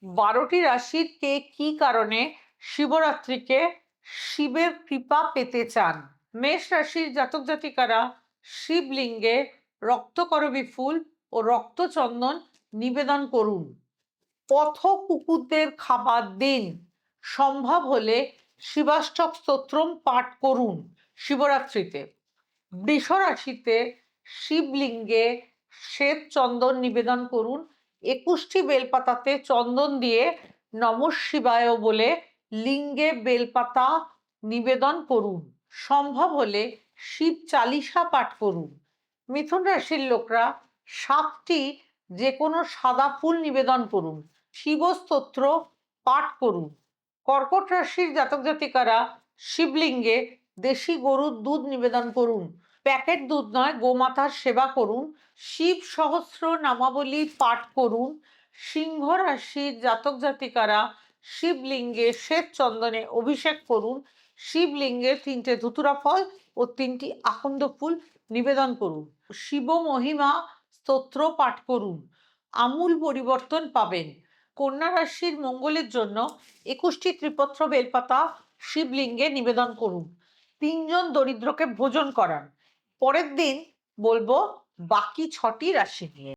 12টি রাশির কে কি কারণে শিবরাত্রিকে শিবের কৃপা পেতে চান? মেষ রাশির জাতক জাতিকারা শিবলিঙ্গে রক্তকরবী ফুল ও রক্তচন্দন নিবেদন করুন। পথ কুকুরদের খাবার দিন। সম্ভব হলে শিবাষ্টক স্তোত্রম পাঠ করুন শিবরাত্রিতে। বৃষ রাশিতে শিবলিঙ্গে শ্বেত চন্দন নিবেদন করুন। 21টি বেলপাতাতে চন্দন দিয়ে নমঃ শিবায় বলে লিঙ্গে বেলপাতা নিবেদন করুন। সম্ভব হলে শিব চালিসা পাঠ করুন। মিথুন রাশির লোকরা 7টি যে কোনো সাদা ফুল নিবেদন করুন। শিব স্তোত্র পাঠ করুন। কর্কট রাশির জাতক জাতিকারা শিবলিঙ্গে দেশি গরুর দুধ নিবেদন করুন। প্যাকেট দুধ নয়, গোমাতার সেবা করুন। শিব সহস্র নামাবলী পাঠ করুন। সিংহ রাশির জাতক জাতিকারা শিবলিঙ্গে শ্বেত চন্দনে অভিষেক করুন। শিবলিঙ্গে 3টে ধুতুরা ফল ও 3টি আকন্দ ফুল নিবেদন করুন। শিব মহিমা স্তোত্র পাঠ করুন। আমূল পরিবর্তন পাবেন। কন্যা রাশির মঙ্গলের জন্য 21টি ত্রিপত্র বেলপাতা শিবলিঙ্গে নিবেদন করুন। 3জন দরিদ্রকে ভোজন করান। পরের দিন বলবো বাকি 6টি রাশি নিয়ে।